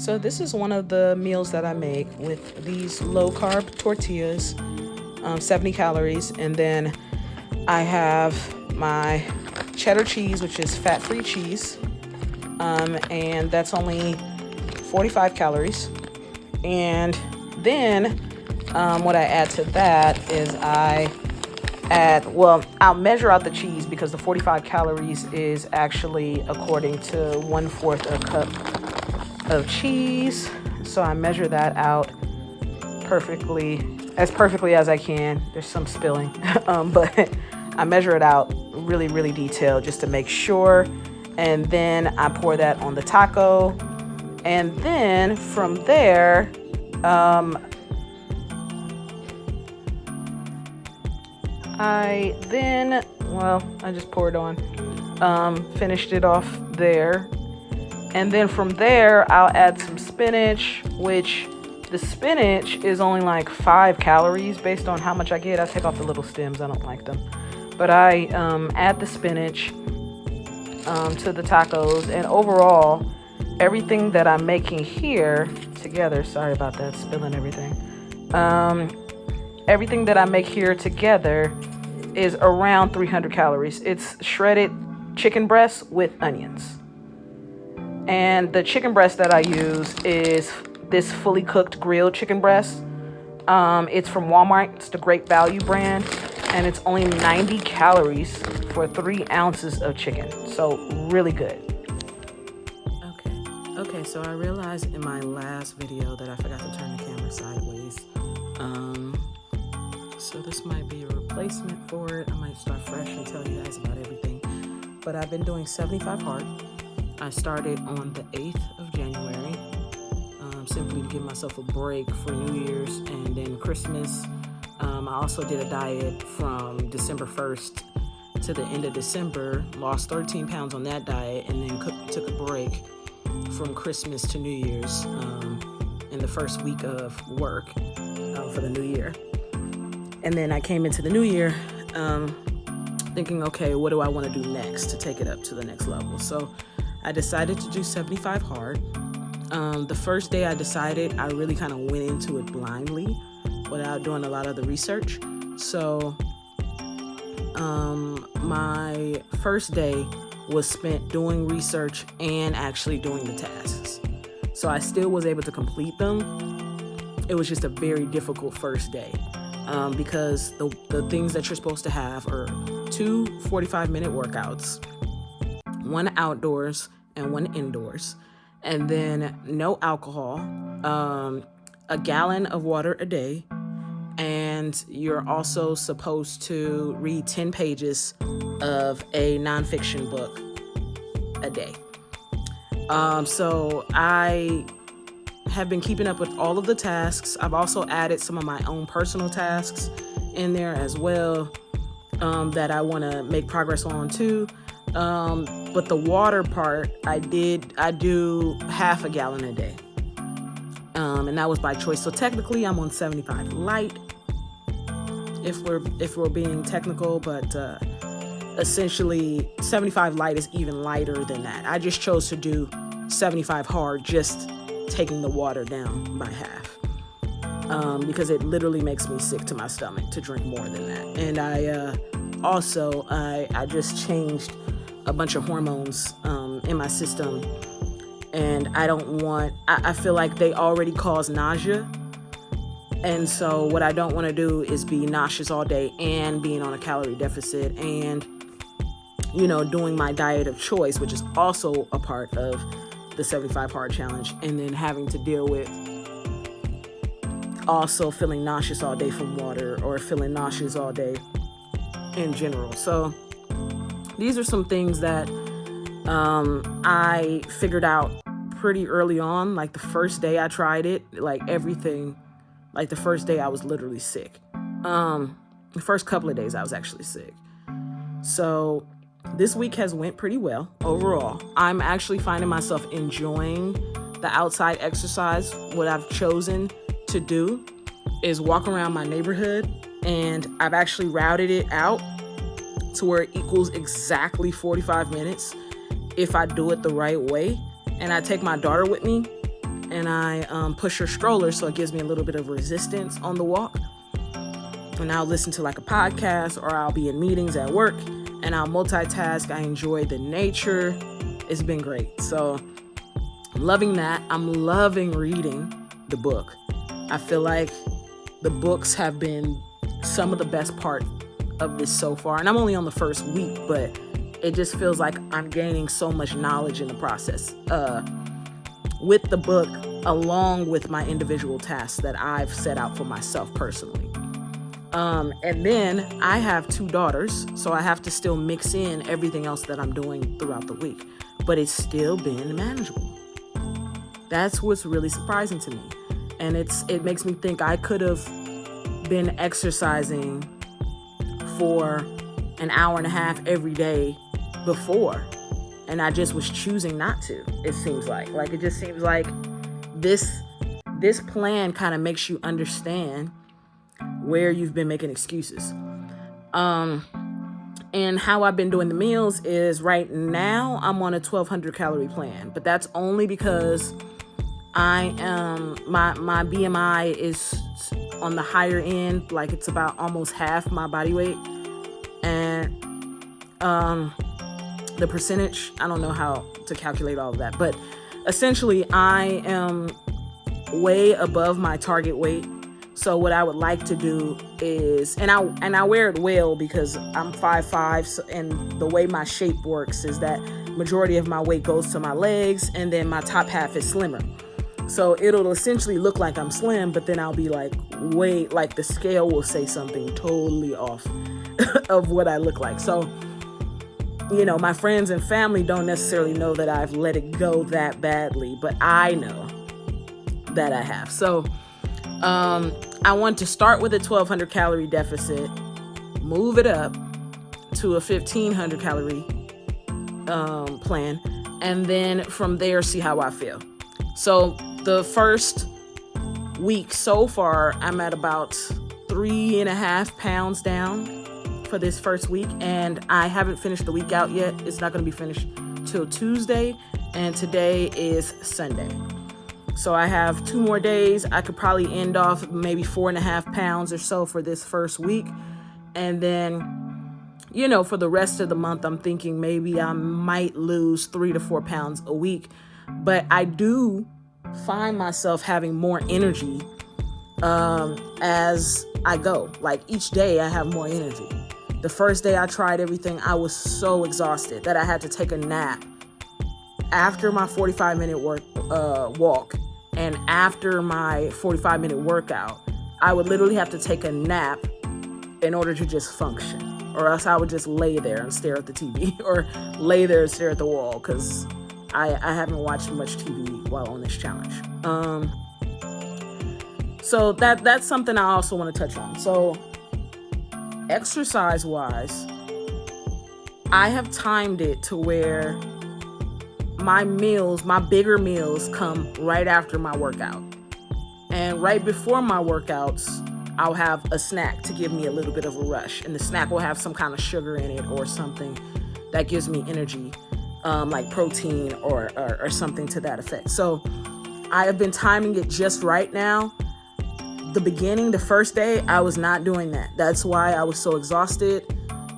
So this is one of the meals that I make with these low carb tortillas, 70 calories. And then I have my cheddar cheese, which is fat-free cheese. And that's only 45 calories. And then what I add to that is I'll measure out the cheese because the 45 calories is actually according to 1/4 a cup of cheese. So I measure that out as perfectly as I can. There's some spilling, but I measure it out really, really detailed just to make sure. And then I pour that on the taco. And then from there, I just poured on, finished it off there. And then from there, I'll add some spinach, which the spinach is only like 5 calories based on how much I get. I take off the little stems, I don't like them. But I add the spinach to the tacos. And overall, everything that I'm making here together, sorry about that, spilling everything. Everything that I make here together is around 300 calories. It's shredded chicken breast with onions. And the chicken breast that I use is this fully cooked grilled chicken breast. It's from Walmart. It's the Great Value brand. And it's only 90 calories for 3 ounces of chicken. So really good. Okay, so I realized in my last video that I forgot to turn the camera sideways. So this might be a replacement for it. I might start fresh and tell you guys about everything. But I've been doing 75 hard. I started on the 8th of January, simply to give myself a break for New Year's and then Christmas. I also did a diet from December 1st to the end of December, lost 13 pounds on that diet, and then took a break from Christmas to New Year's in the first week of work for the new year. And then I came into the new year thinking, okay, what do I want to do next to take it up to the next level? So I decided to do 75 hard. The first day I decided, I really kind of went into it blindly without doing a lot of the research. So my first day was spent doing research and actually doing the tasks. So I still was able to complete them. It was just a very difficult first day because the things that you're supposed to have are 2 45-minute workouts, 1 outdoors and 1 indoors, and then no alcohol, a gallon of water a day, and you're also supposed to read 10 pages of a nonfiction book a day. So I have been keeping up with all of the tasks. I've also added some of my own personal tasks in there as well that I want to make progress on too. But the water part, I do half a gallon a day. And that was by choice. So technically I'm on 75 light if we're being technical, but essentially 75 light is even lighter than that. I just chose to do 75 hard, just taking the water down by half. Because it literally makes me sick to my stomach to drink more than that. And I just changed a bunch of hormones in my system, and I feel like they already cause nausea, and so what I don't want to do is be nauseous all day and being on a calorie deficit and doing my diet of choice, which is also a part of the 75 hard challenge, and then having to deal with also feeling nauseous all day from water or feeling nauseous all day in general. So these are some things that I figured out pretty early on. Like the first day I tried it, the first day I was literally sick. The first couple of days I was actually sick. So this week has went pretty well overall. I'm actually finding myself enjoying the outside exercise. What I've chosen to do is walk around my neighborhood, and I've actually routed it out to where it equals exactly 45 minutes if I do it the right way. And I take my daughter with me, and I push her stroller, so it gives me a little bit of resistance on the walk. And I'll listen to like a podcast, or I'll be in meetings at work, and I'll multitask. I enjoy the nature. It's been great. So I'm loving that. I'm loving reading the book. I feel like the books have been some of the best part of this so far. And I'm only on the first week, but it just feels like I'm gaining so much knowledge in the process with the book, along with my individual tasks that I've set out for myself personally. And then I have 2 daughters, so I have to still mix in everything else that I'm doing throughout the week, but it's still been manageable. That's what's really surprising to me. And it makes me think I could have been exercising for an hour and a half every day before, and I just was choosing not to. It seems like it just seems like this plan kind of makes you understand where you've been making excuses. And how I've been doing the meals is, right now I'm on a 1,200 calorie plan, but that's only because I am my BMI is on the higher end, like it's about almost half my body weight, and the percentage, I don't know how to calculate all of that, but essentially I am way above my target weight. So what I would like to do is, and I wear it well because I'm 5'5", so, and the way my shape works is that majority of my weight goes to my legs, and then my top half is slimmer. So it'll essentially look like I'm slim, but then I'll be like, the scale will say something totally off of what I look like. So, my friends and family don't necessarily know that I've let it go that badly, but I know that I have. So I want to start with a 1,200 calorie deficit, move it up to a 1,500 calorie plan, and then from there see how I feel. So the first week so far, I'm at about 3.5 pounds down for this first week, and I haven't finished the week out yet. It's not going to be finished till Tuesday, and today is Sunday. So I have 2 more days. I could probably end off maybe 4.5 pounds or so for this first week. And then, for the rest of the month, I'm thinking maybe I might lose 3 to 4 pounds a week. But I do find myself having more energy as I go. Like each day I have more energy. The first day I tried everything, I was so exhausted that I had to take a nap after my 45-minute walk, and after my 45-minute workout. I would literally have to take a nap in order to just function, or else I would just lay there and stare at the TV or lay there and stare at the wall, because I haven't watched much TV while on this challenge. So that's something I also want to touch on. So exercise-wise, I have timed it to where my bigger meals come right after my workout. And right before my workouts, I'll have a snack to give me a little bit of a rush. And the snack will have some kind of sugar in it or something that gives me energy, like protein or something to that effect. So I have been timing it just right now. The first day, I was not doing that. That's why I was so exhausted.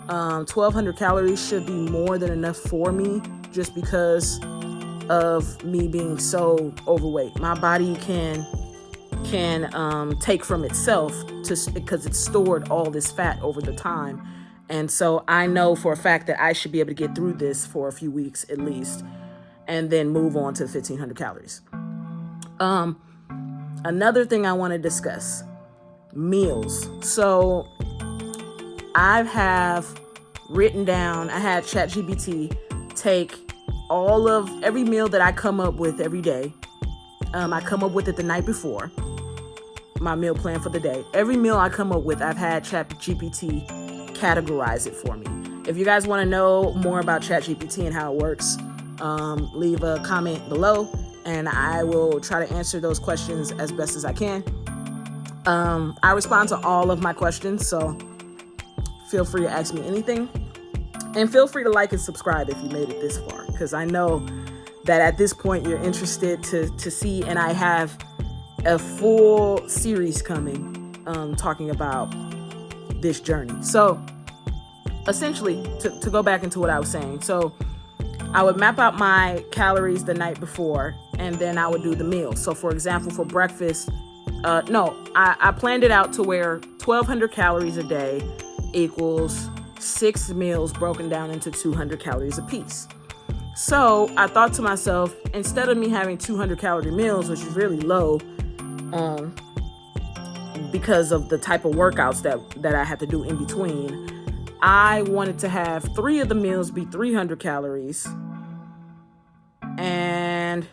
1,200 calories should be more than enough for me, just because of me being so overweight. My body can take from itself because it's stored all this fat over the time. And so I know for a fact that I should be able to get through this for a few weeks at least, and then move on to 1,500 calories. Another thing I want to discuss, meals. So I have written down, I had ChatGPT take every meal that I come up with every day. I come up with it the night before, my meal plan for the day. Every meal I come up with, I've had ChatGPT categorize it for me. If you guys want to know more about ChatGPT and how it works, leave a comment below, and I will try to answer those questions as best as I can. I respond to all of my questions, so feel free to ask me anything. And feel free to like and subscribe if you made it this far, because I know that at this point you're interested to see. And I have a full series coming talking about this journey. So essentially, to go back into what I was saying, so I would map out my calories the night before, and then I would do the meals. So for example, for breakfast, I planned it out to where 1,200 calories a day equals 6 meals broken down into 200 calories a piece. So I thought to myself, instead of me having 200 calorie meals, which is really low, because of the type of workouts that I had to do in between, I wanted to have 3 of the meals be 300 calories. And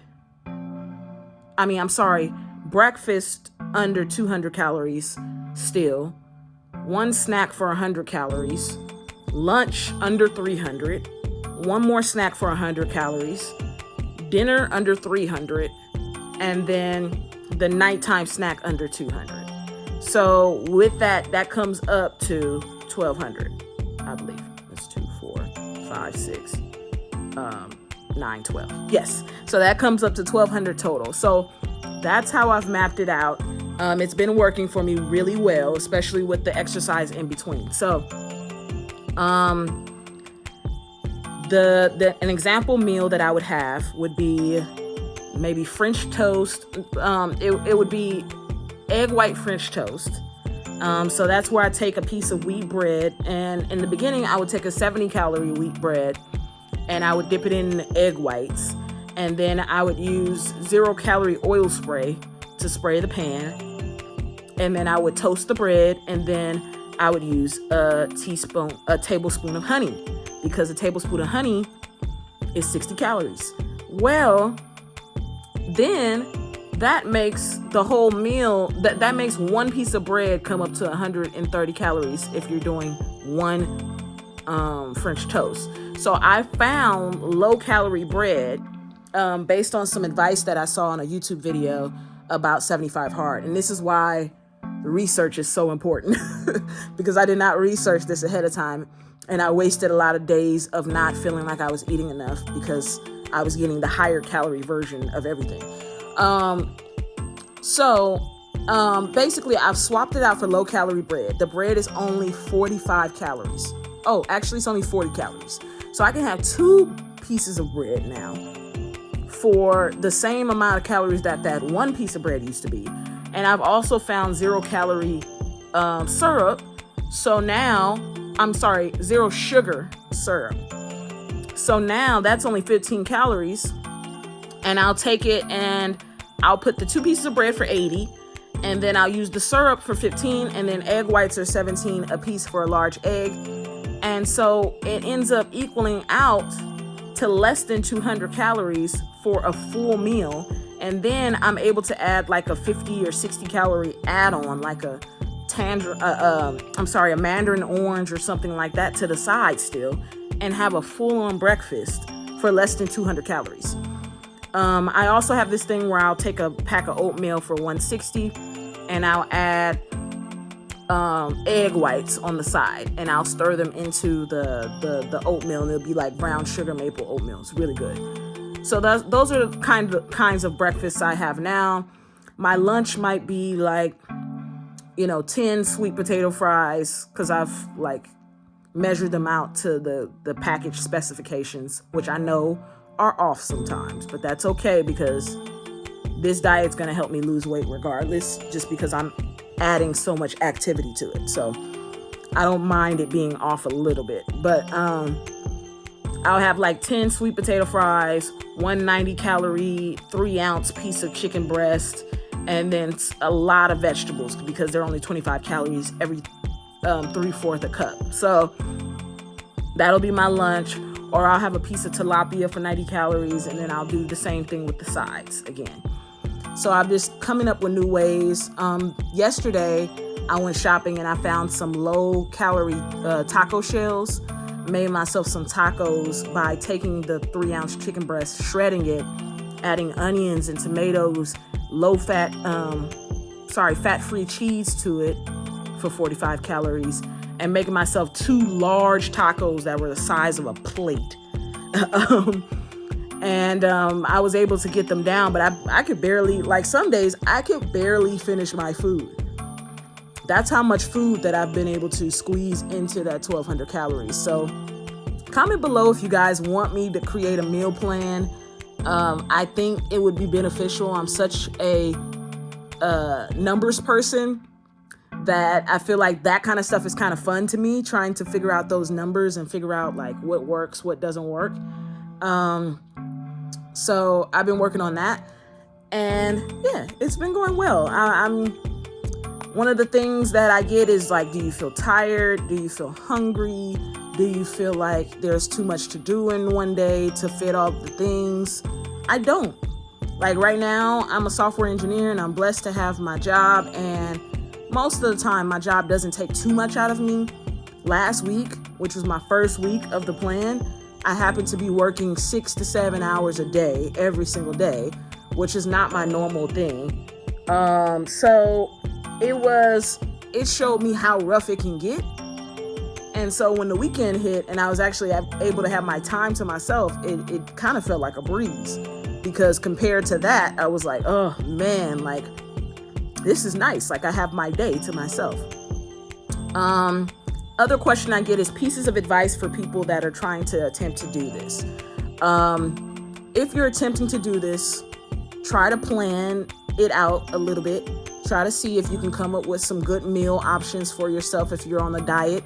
breakfast under 200 calories still, 1 snack for 100 calories, lunch under 300, 1 more snack for 100 calories, dinner under 300, and then the nighttime snack under 200. So with that comes up to 1,200, I believe. That's 2, 4, 5, 6, 9, 12. Yes. So that comes up to 1,200 total. So that's how I've mapped it out. It's been working for me really well, especially with the exercise in between. So, an example meal that I would have would be maybe French toast. It would be egg white French toast. So that's where I take a piece of wheat bread, and in the beginning I would take a 70 calorie wheat bread and I would dip it in egg whites, and then I would use 0 calorie oil spray to spray the pan, and then I would toast the bread, and then I would use a tablespoon of honey, because a tablespoon of honey is 60 calories. Well, then that makes the whole meal, that makes 1 piece of bread come up to 130 calories if you're doing 1 French toast. So I found low calorie bread based on some advice that I saw on a YouTube video about 75 Hard. And this is why research is so important, because I did not research this ahead of time. And I wasted a lot of days of not feeling like I was eating enough because I was getting the higher calorie version of everything. Basically I've swapped it out for low calorie bread. The bread is only 45 calories. Oh, actually it's only 40 calories. So I can have 2 pieces of bread now for the same amount of calories that 1 piece of bread used to be. And I've also found 0 calorie syrup. So now, 0 sugar syrup. So now that's only 15 calories. And I'll take it and I'll put the 2 pieces of bread for 80. And then I'll use the syrup for 15. And then egg whites are 17 a piece for a large egg. And so it ends up equaling out to less than 200 calories for a full meal. And then I'm able to add like a 50 or 60 calorie add-on, like a mandarin orange or something like that to the side still, and have a full-on breakfast for less than 200 calories. I also have this thing where I'll take a pack of oatmeal for 160 and I'll add egg whites on the side, and I'll stir them into the oatmeal, and it'll be like brown sugar maple oatmeal. It's really good. So those are the kinds of breakfasts I have now. My lunch might be like, 10 sweet potato fries, because I've measured them out to the package specifications, which I know are off sometimes, but that's okay, because this diet's going to help me lose weight regardless, just because I'm adding so much activity to it. So I don't mind it being off a little bit, but I'll have 10 sweet potato fries, 190 calorie, 3 ounce piece of chicken breast, and then a lot of vegetables, because they're only 25 calories every 3/4 a cup. So that'll be my lunch. Or I'll have a piece of tilapia for 90 calories, and then I'll do the same thing with the sides again. So I'm just coming up with new ways. Yesterday, I went shopping and I found some low-calorie taco shells. Made myself some tacos by taking the 3 ounce chicken breast, shredding it, adding onions and tomatoes, fat-free cheese to it for 45 calories, and making myself 2 large tacos that were the size of a plate. And I was able to get them down, but I could barely, like some days, I could barely finish my food. That's how much food that I've been able to squeeze into that 1,200 calories. So comment below if you guys want me to create a meal plan. I think it would be beneficial. I'm such a numbers person that I feel like that kind of stuff is kind of fun to me, trying to figure out those numbers and figure out like what works, what doesn't work. So I've been working on that, and yeah, it's been going well. I'm one of the things that I get is like, do you feel tired? Do you feel hungry? Do you feel like there's too much to do in one day to fit all the things? I don't. Like right now, I'm a software engineer and I'm blessed to have my job, and most of the time my job doesn't take too much out of me. Last week, which was my first week of the plan, I happened to be working 6 to 7 hours a day, every single day, which is not my normal thing. So it showed me how rough it can get. And so when the weekend hit and I was actually able to have my time to myself, it kind of felt like a breeze, because compared to that, I was like, oh man, like this is nice. Like I have my day to myself. Other question I get is pieces of advice for people that are trying to attempt to do this. If you're attempting to do this, try to plan it out a little bit. Try to see if you can come up with some good meal options for yourself if you're on a diet.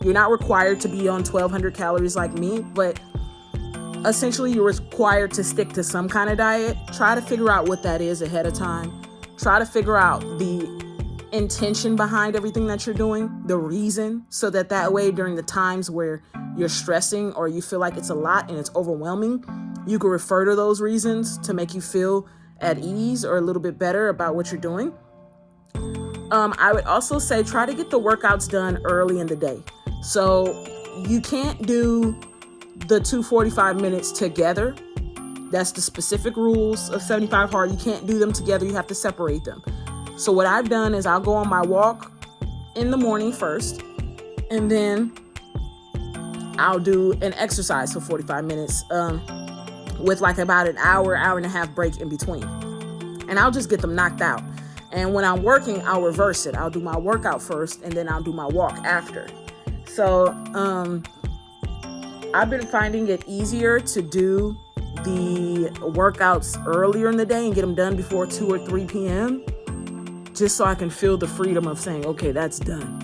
You're not required to be on 1,200 calories like me, but essentially you're required to stick to some kind of diet. Try to figure out what that is ahead of time. Try to figure out the intention behind everything that you're doing, the reason, so that way during the times where you're stressing or you feel like it's a lot and it's overwhelming, you can refer to those reasons to make you feel at ease or a little bit better about what you're doing. I would also say try to get the workouts done early in the day. So you can't do the 2 45 minutes together. That's the specific rules of 75 Hard. You can't do them together. You have to separate them. So what I've done is I'll go on my walk in the morning first, and then I'll do an exercise for 45 minutes with like about an hour and a half break in between. And I'll just get them knocked out. And when I'm working, I'll reverse it. I'll do my workout first, and then I'll do my walk after. So I've been finding it easier to do the workouts earlier in the day and get them done before 2 or 3 p.m. just so I can feel the freedom of saying, okay, that's done.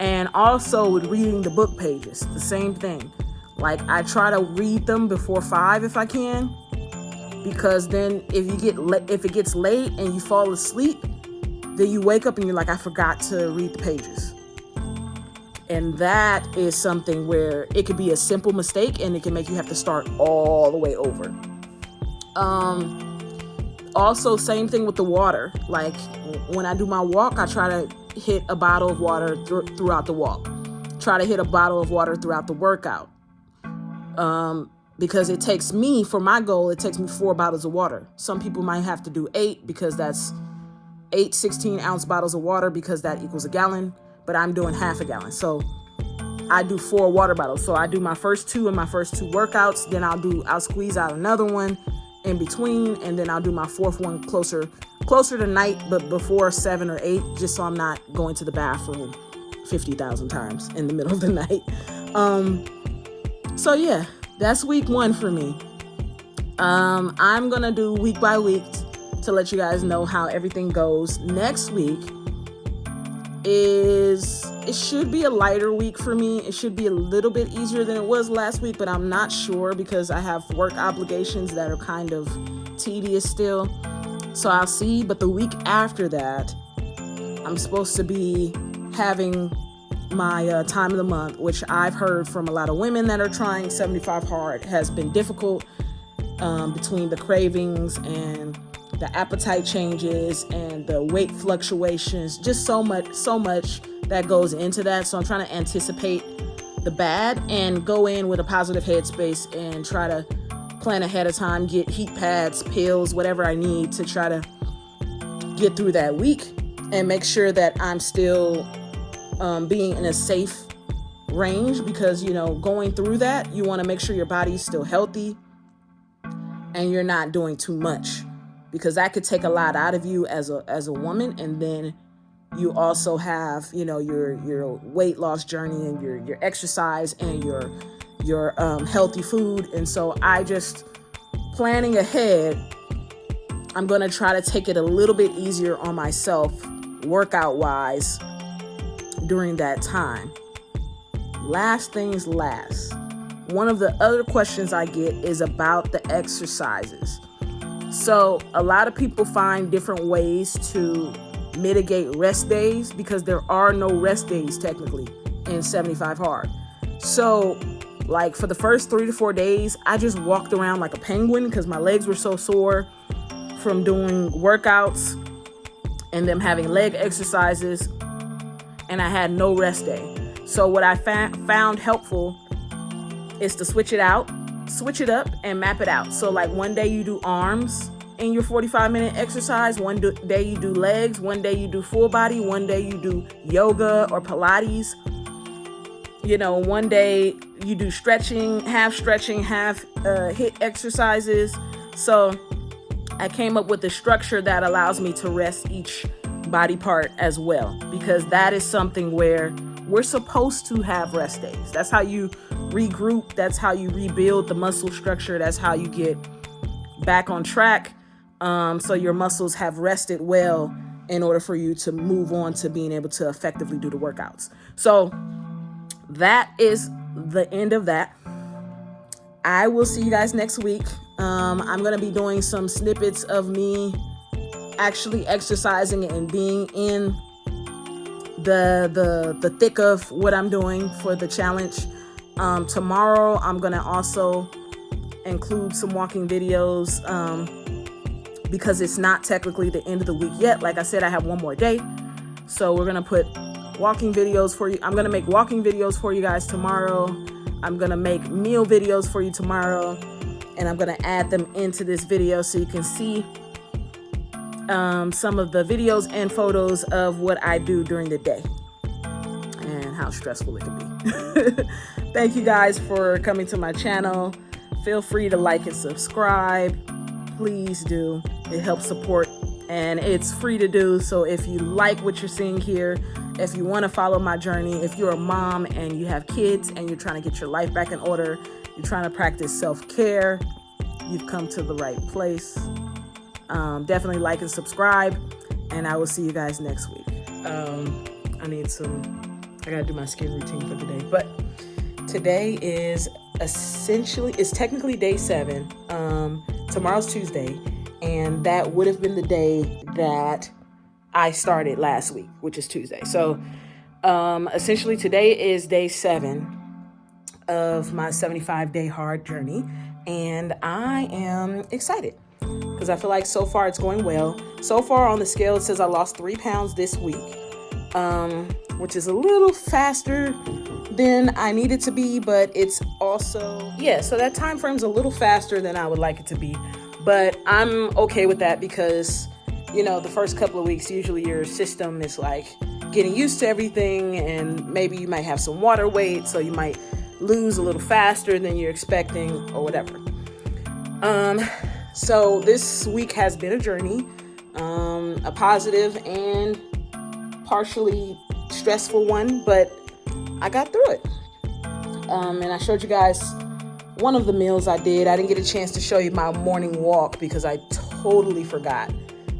And also with reading the book pages, the same thing. Like I try to read them before 5 if I can, because then if it gets late and you fall asleep, then you wake up and you're like, I forgot to read the pages. And that is something where it could be a simple mistake and it can make you have to start all the way over. Also, same thing with the water. Like when I do my walk, I try to hit a bottle of water throughout the walk. Try to hit a bottle of water throughout the workout. Because it takes me, for my goal, it takes me 4 bottles of water. Some people might have to do 8 because that's 8 16-ounce bottles of water because that equals a gallon. But I'm doing half a gallon. So I do 4 water bottles. So I do my first 2 in my first 2 workouts. Then I'll squeeze out another one in between. And then I'll do my 4th one closer to night, but before 7 or 8, just so I'm not going to the bathroom 50,000 times in the middle of the night. So yeah, that's week 1 for me. I'm going to do week by week to let you guys know how everything goes. Next week, it should be a lighter week for me. It should be a little bit easier than it was last week, but I'm not sure because I have work obligations that are kind of tedious still. So I'll see. But the week after that, I'm supposed to be having my time of the month, which I've heard from a lot of women that are trying 75 Hard has been difficult between the cravings and the appetite changes and the weight fluctuations, just so much that goes into that. So I'm trying to anticipate the bad and go in with a positive headspace and try to plan ahead of time, get heat pads, pills, whatever I need to try to get through that week and make sure that I'm still being in a safe range, because, going through that, you want to make sure your body's still healthy. and you're not doing too much, because that could take a lot out of you as a woman. And then you also have, your weight loss journey and your exercise and your healthy food. And so I just, planning ahead, I'm going to try to take it a little bit easier on myself workout wise during that time. Last things last, one of the other questions I get is about the exercises. So a lot of people find different ways to mitigate rest days, because there are no rest days technically in 75 hard. So like for the first 3 to 4 days, I just walked around like a penguin because my legs were so sore from doing workouts and them having leg exercises, and I had no rest day. So what I found helpful is to switch it up and map it out. So like one day you do arms in your 45-minute exercise, one day you do legs, one day you do full body, one day you do yoga or Pilates. One day you do stretching, half HIIT exercises. So I came up with a structure that allows me to rest each body part as well, because that is something where we're supposed to have rest days. That's how you regroup. That's how you rebuild the muscle structure. That's how you get back on track. So your muscles have rested well in order for you to move on to being able to effectively do the workouts. So that is the end of that. I will see you guys next week. I'm going to be doing some snippets of me actually exercising and being in the thick of what I'm doing for the challenge. Tomorrow, I'm going to also include some walking videos, because it's not technically the end of the week yet. Like I said, I have one more day. So we're going to put walking videos for you. I'm going to make walking videos for you guys tomorrow. I'm going to make meal videos for you tomorrow. And I'm going to add them into this video so you can see some of the videos and photos of what I do during the day and how stressful it can be. Thank you guys for coming to my channel. Feel free to like and subscribe. Please do. It helps support, and it's free to do. So if you like what you're seeing here, if you want to follow my journey, if you're a mom and you have kids and you're trying to get your life back in order, you're trying to practice self-care, you've come to the right place. Definitely like and subscribe, and I will see you guys next week. I gotta do my skin routine for today, but today is technically day 7. Tomorrow's Tuesday, and that would have been the day that I started last week, which is Tuesday. So essentially today is day 7 of my 75-day hard journey, and I am excited because I feel like so far it's going well. So far on the scale, it says I lost 3 pounds this week, which is a little faster than I need it to be, but it's also, so that time frame's a little faster than I would like it to be, but I'm okay with that because, the first couple of weeks, usually your system is like getting used to everything, and maybe you might have some water weight, so you might lose a little faster than you're expecting or whatever. So this week has been a journey, a positive and partially stressful one, but I got through it. And I showed you guys one of the meals I did. I didn't get a chance to show you my morning walk because I totally forgot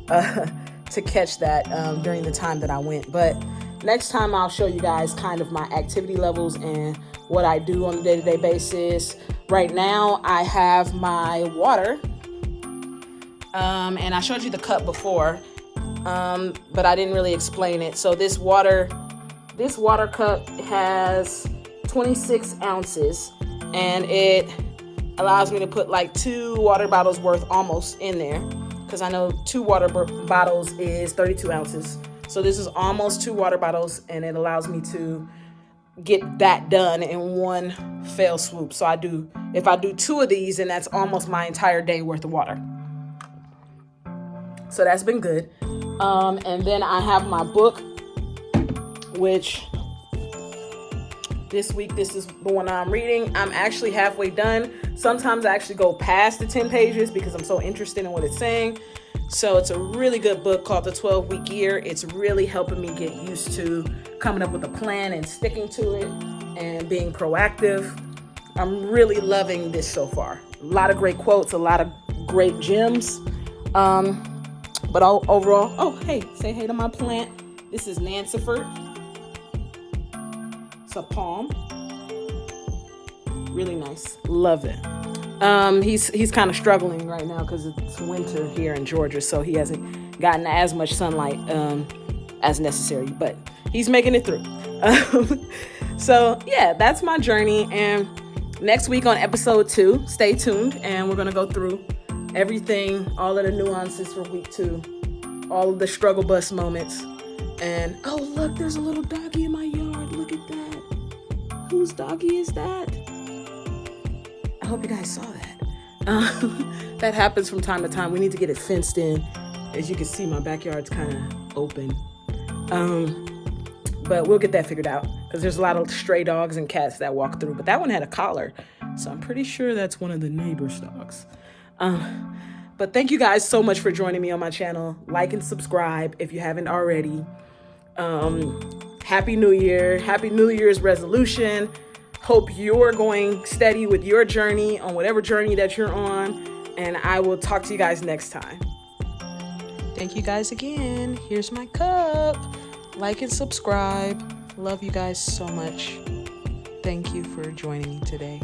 to catch that during the time that I went. But next time I'll show you guys kind of my activity levels and what I do on a day-to-day basis. Right now I have my water, and I showed you the cup before, but I didn't really explain it. So this water cup has 26 ounces, and it allows me to put like 2 water bottles worth almost in there, because I know 2 water bottles is 32 ounces. So this is almost 2 water bottles, and it allows me to get that done in one fell swoop. So if I do 2 of these, then that's almost my entire day worth of water. So that's been good. And then I have my book, which This week, this is the one I'm reading. I'm actually halfway done. Sometimes I actually go past the 10 pages because I'm so interested in what it's saying. So it's a really good book called The 12-Week Year. It's really helping me get used to coming up with a plan and sticking to it and being proactive. I'm really loving this so far. A lot of great quotes, a lot of great gems. But overall, oh, hey, say hey to my plant. This is Nancifert. It's a palm. Really nice. Love it. He's kind of struggling right now because it's winter here in Georgia, so he hasn't gotten as much sunlight as necessary, but he's making it through. So yeah, that's my journey. And next week on episode 2, stay tuned, and we're gonna go through everything, all of the nuances for week 2, all of the struggle bus moments. And oh look, there's a little doggy in my yard. Look at that. Whose doggy is that? I hope you guys saw that. That happens from time to time. We need to get it fenced in. As you can see, my backyard's kind of open. But we'll get that figured out because there's a lot of stray dogs and cats that walk through. But that one had a collar, so I'm pretty sure that's one of the neighbor's dogs. But thank you guys so much for joining me on my channel. Like and subscribe if you haven't already. Happy New Year. Happy New Year's resolution. Hope you're going steady with your journey on whatever journey that you're on. And I will talk to you guys next time. Thank you guys again. Here's my cup. Like and subscribe. Love you guys so much. Thank you for joining me today.